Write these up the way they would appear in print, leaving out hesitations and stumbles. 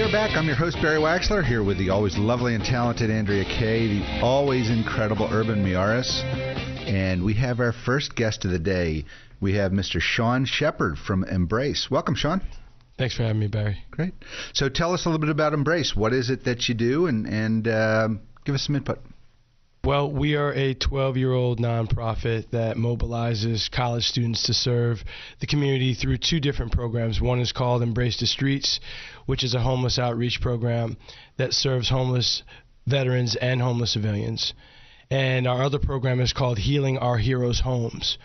are back. I'm your host, Barry Waxler, here with the always lovely and talented Andrea Kay, the always incredible Urban Miaris. And we have our first guest of the day. We have Mr. Sean Sheppard from Embrace. Welcome, Sean. Thanks for having me, Barry. Great. So tell us a little bit about Embrace. What is it that you do? And give us some input. Well, we are a 12-year-old nonprofit that mobilizes college students to serve the community through two different programs. One is called Embrace the Streets, which is a homeless outreach program that serves homeless veterans and homeless civilians. And our other program is called Healing Our Heroes' Homes,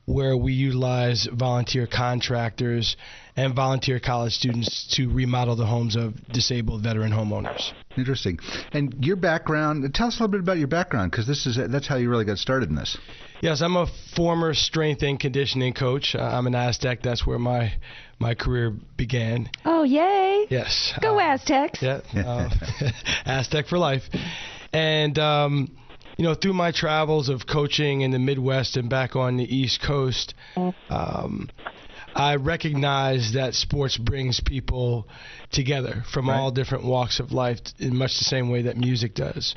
where we utilize volunteer contractors and volunteer college students to remodel the homes of disabled veteran homeowners. Interesting. And your background, tell us a little bit about your background, because that's how you really got started in this. Yes, I'm a former strength and conditioning coach. I'm an Aztec. That's where my career began. Oh, yay. Yes. Go Aztecs. Yeah. Aztec for life. And, through my travels of coaching in the Midwest and back on the East Coast, I recognize that sports brings people together from all different walks of life in much the same way that music does.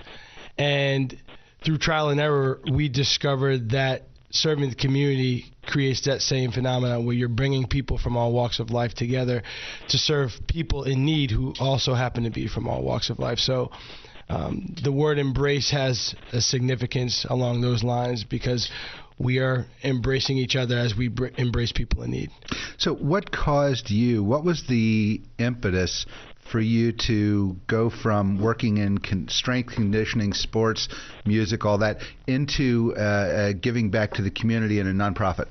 And through trial and error, we discovered that serving the community creates that same phenomenon where you're bringing people from all walks of life together to serve people in need who also happen to be from all walks of life. So the word embrace has a significance along those lines because we are embracing each other as we embrace people in need. So what was the impetus for you to go from working in strength conditioning, sports, music, all that, into giving back to the community in a nonprofit?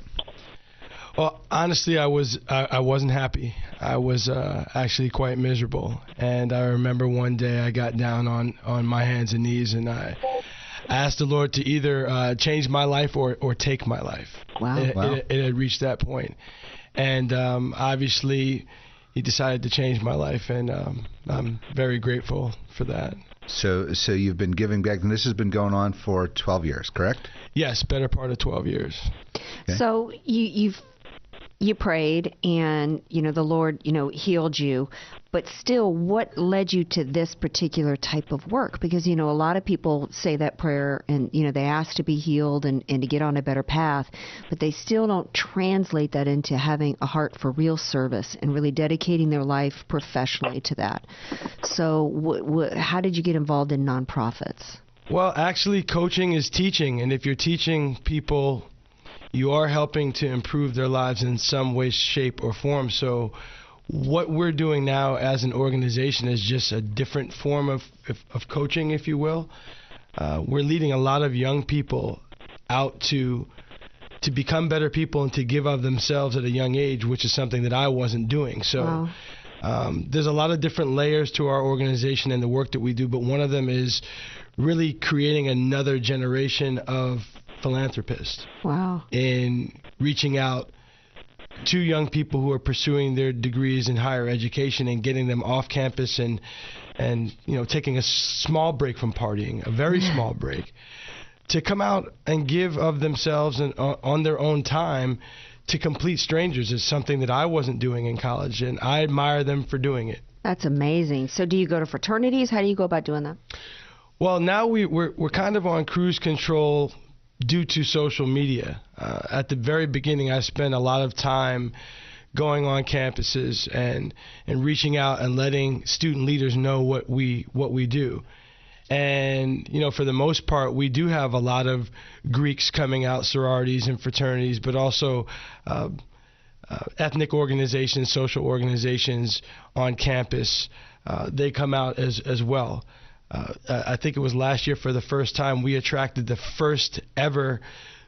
Well, honestly, I wasn't happy. I was actually quite miserable. And I remember one day I got down on my hands and knees and I asked the Lord to either change my life or take my life. Wow. It had reached that point. And obviously, He decided to change my life, and I'm very grateful for that. So you've been giving back, and this has been going on for 12 years, correct? Yes, better part of 12 years. Okay. So you prayed, and the Lord healed you, but still, what led you to this particular type of work? Because a lot of people say that prayer, and they ask to be healed and to get on a better path, but they still don't translate that into having a heart for real service and really dedicating their life professionally to that. So how did you get involved in nonprofits? Well, actually, coaching is teaching, and if you're teaching people, you are helping to improve their lives in some way, shape, or form. So what we're doing now as an organization is just a different form of coaching, if you will. We're leading a lot of young people out to become better people and to give of themselves at a young age, which is something that I wasn't doing. So there's a lot of different layers to our organization and the work that we do, but one of them is really creating another generation of philanthropists. Wow. In reaching out to young people who are pursuing their degrees in higher education and getting them off campus and taking a small break from partying, a very small break, to come out and give of themselves and on their own time to complete strangers is something that I wasn't doing in college, and I admire them for doing it. That's amazing. So do you go to fraternities? How do you go about doing that? Well, now we're kind of on cruise control due to social media. At the very beginning, I spent a lot of time going on campuses and reaching out and letting student leaders know what we do. And, for the most part, we do have a lot of Greeks coming out, sororities and fraternities, but also ethnic organizations, social organizations on campus. They come out as well. I think it was last year for the first time we attracted the first ever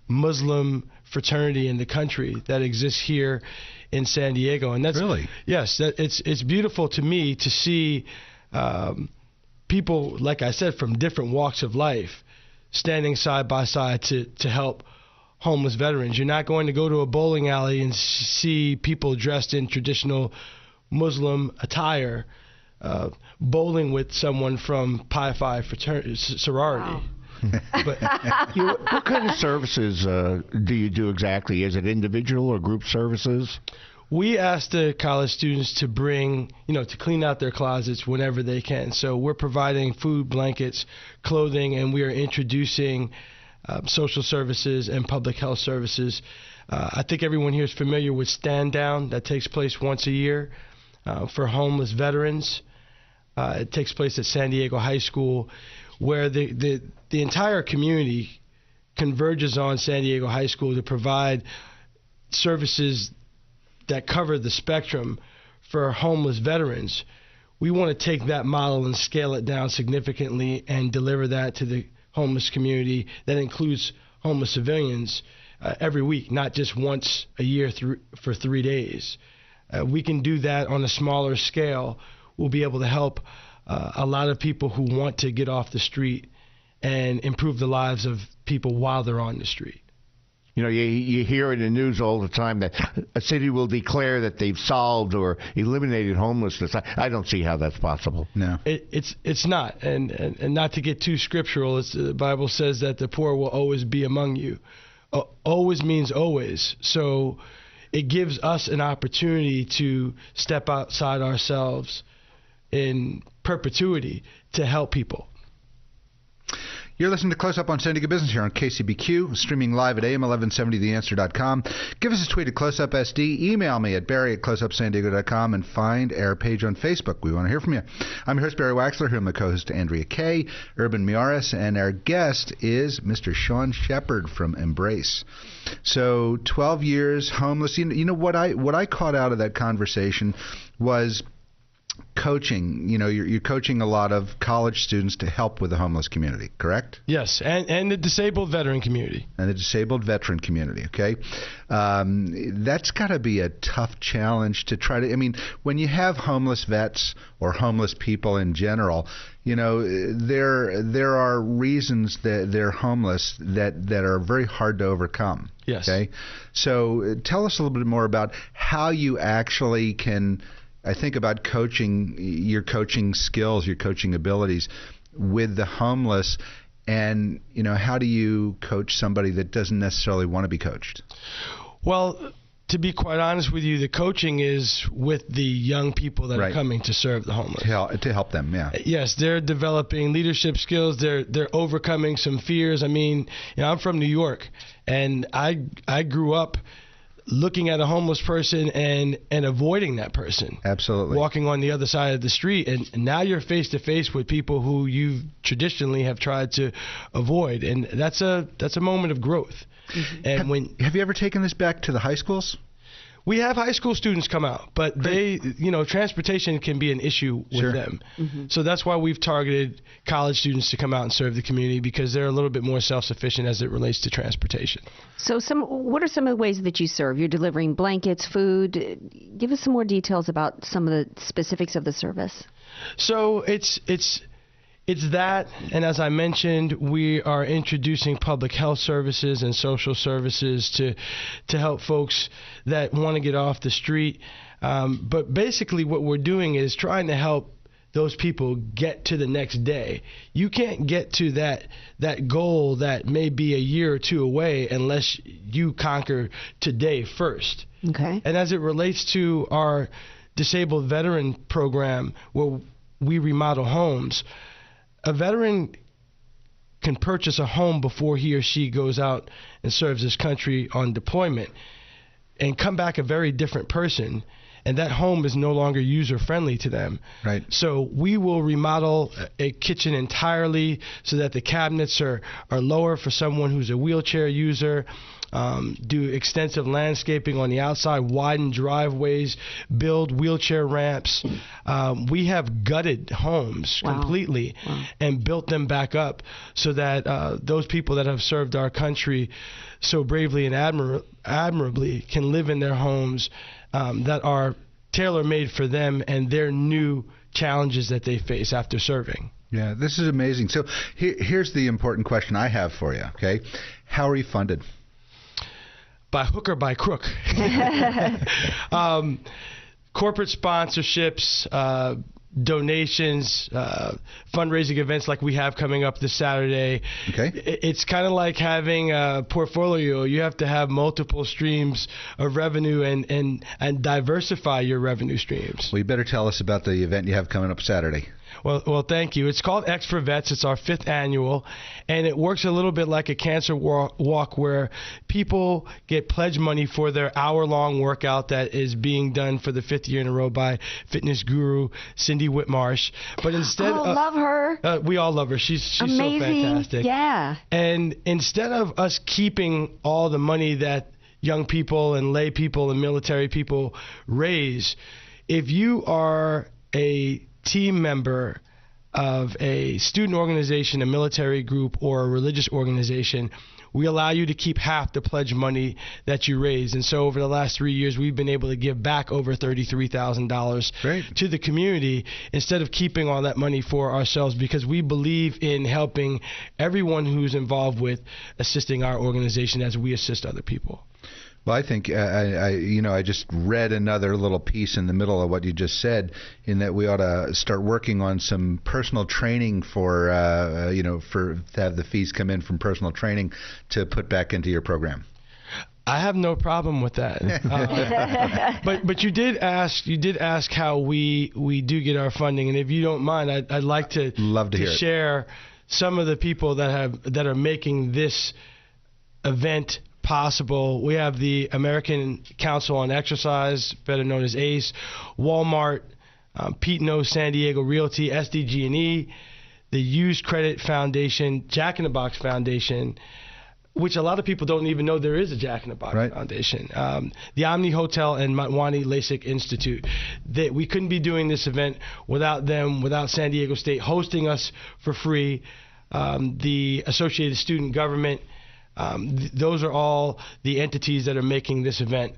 Muslim fraternity in the country that exists here in San Diego, and that's really it's beautiful to me to see people, like I said, from different walks of life standing side by side to help homeless veterans. You're not going to go to a bowling alley and see people dressed in traditional Muslim attire bowling with someone from Pi Phi fraternity sorority. Wow. But what kind of services do you do exactly? Is it individual or group services? We ask the college students to bring, to clean out their closets whenever they can. So we're providing food, blankets, clothing, and we are introducing social services and public health services. I think everyone here is familiar with Stand Down. That takes place once a year for homeless veterans. It takes place at San Diego High School, where the entire community converges on San Diego High School to provide services that cover the spectrum for homeless veterans. We want to take that model and scale it down significantly and deliver that to the homeless community. That includes homeless civilians every week, not just once a year for 3 days. We can do that on a smaller scale. We'll be able to help a lot of people who want to get off the street and improve the lives of people while they're on the street. You hear in the news all the time that a city will declare that they've solved or eliminated homelessness. I don't see how that's possible. No. It's not. And not to get too scriptural, the Bible says that the poor will always be among you. Always means always. So it gives us an opportunity to step outside ourselves in perpetuity to help people. You're listening to Close Up on San Diego Business here on KCBQ, streaming live at AM1170theanswer.com. Give us a tweet at CloseUpSD. Email me at barry@closeupsandiego.com and find our page on Facebook. We want to hear from you. I'm your host, Barry Waxler, here with my co-host, Andrea Kay, Urban Miaris, and our guest is Mr. Sean Sheppard from Embrace. So 12 years homeless. You know what I caught out of that conversation was coaching. You're coaching a lot of college students to help with the homeless community, correct? Yes, and the disabled veteran community. And the disabled veteran community, okay? That's got to be a tough challenge to try to, when you have homeless vets or homeless people in general, there are reasons that they're homeless that are very hard to overcome. Yes. Okay? So tell us a little bit more about how you actually can, I think, about coaching, your coaching skills, your coaching abilities with the homeless, and how do you coach somebody that doesn't necessarily want to be coached? Well, to be quite honest with you, the coaching is with the young people that Right. are coming to serve the homeless. To help them, yeah. Yes, they're developing leadership skills. They're overcoming some fears. I'm from New York, and I grew up looking at a homeless person and avoiding that person. Absolutely. Walking on the other side of the street. And now you're face to face with people who you traditionally have tried to avoid. And that's a moment of growth. Mm-hmm. And have you ever taken this back to the high schools? We have high school students come out, but transportation can be an issue with Sure. them. Mm-hmm. So that's why we've targeted college students to come out and serve the community, because they're a little bit more self-sufficient as it relates to transportation. So what are some of the ways that you serve? You're delivering blankets, food. Give us some more details about some of the specifics of the service. So it's that, and as I mentioned, we are introducing public health services and social services to help folks that want to get off the street. But basically what we're doing is trying to help those people get to the next day. You can't get to that goal that may be a year or two away unless you conquer today first. Okay. And as it relates to our disabled veteran program, where we remodel homes, a veteran can purchase a home before he or she goes out and serves this country on deployment and come back a very different person, and that home is no longer user-friendly to them. Right. So we will remodel a kitchen entirely so that the cabinets are lower for someone who's a wheelchair user. Do extensive landscaping on the outside, widen driveways, build wheelchair ramps. We have gutted homes completely and built them back up so that those people that have served our country so bravely and admirably can live in their homes that are tailor-made for them and their new challenges that they face after serving. Yeah, this is amazing. So here's the important question I have for you, okay? How are you funded? By hook or by crook. Corporate sponsorships, donations, fundraising events like we have coming up this Saturday. Okay. It's kind of like having a portfolio. You have to have multiple streams of revenue and diversify your revenue streams. Well, you better tell us about the event you have coming up Saturday. Well, thank you. It's called X for Vets. It's our 5th annual, and it works a little bit like a cancer walk where people get pledge money for their hour-long workout that is being done for the 5th year in a row by fitness guru Cindy Whitmarsh. But instead, love her. We all love her. She's amazing. So fantastic. Yeah. And instead of us keeping all the money that young people and lay people and military people raise, if you are a team member of a student organization, a military group, or a religious organization, we allow you to keep half the pledge money that you raise. And so over the last 3 years, we've been able to give back over $33,000 to the community instead of keeping all that money for ourselves, because we believe in helping everyone who's involved with assisting our organization as we assist other people. Well, I think I just read another little piece in the middle of what you just said, in that we ought to start working on some personal training for to have the fees come in from personal training to put back into your program. I have no problem with that. But you did ask how we do get our funding, and if you don't mind, I'd like to share some of the people that are making this event possible. We have the American Council on Exercise, better known as ACE, Walmart, Pete No San Diego Realty, SDG&E, the Used Credit Foundation, Jack in the Box Foundation, which a lot of people don't even know there is a Jack in the Box Foundation, the Omni Hotel, and Matwani LASIK Institute. We couldn't be doing this event without them, without San Diego State hosting us for free, the Associated Student Government. Those are all the entities that are making this event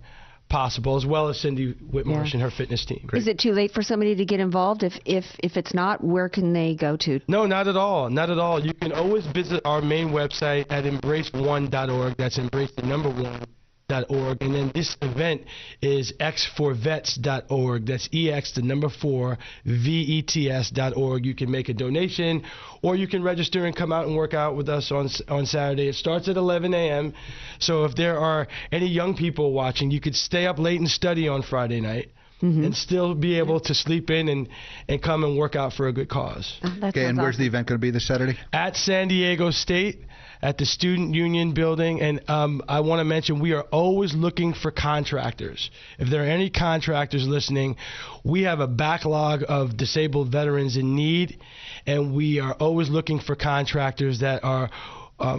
possible, as well as Cindy Whitmarsh and her fitness team. Is it too late for somebody to get involved? If it's not, where can they go to? No, not at all. Not at all. You can always visit our main website at embrace1.org. That's embrace the number 1.org. And then this event is x4vets.org. That's EX the number 4 VETS.org. You can make a donation, or you can register and come out and work out with us on Saturday. It starts at 11 a.m. So if there are any young people watching, you could stay up late and study on Friday night. And still be able to sleep in and come and work out for a good cause. Okay, and where's the event going to be this Saturday? At San Diego State, at the Student Union Building. And I want to mention, we are always looking for contractors. If there are any contractors listening, we have a backlog of disabled veterans in need, and we are always looking for contractors that are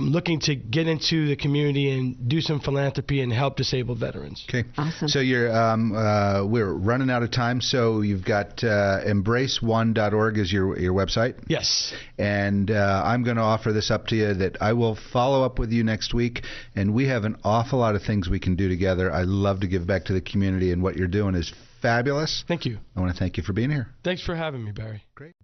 looking to get into the community and do some philanthropy and help disabled veterans. Okay. Awesome. So we're running out of time. So you've got embrace1.org is your website. Yes. And I'm going to offer this up to you that I will follow up with you next week. And we have an awful lot of things we can do together. I love to give back to the community, and what you're doing is fabulous. Thank you. I want to thank you for being here. Thanks for having me, Barry. Great.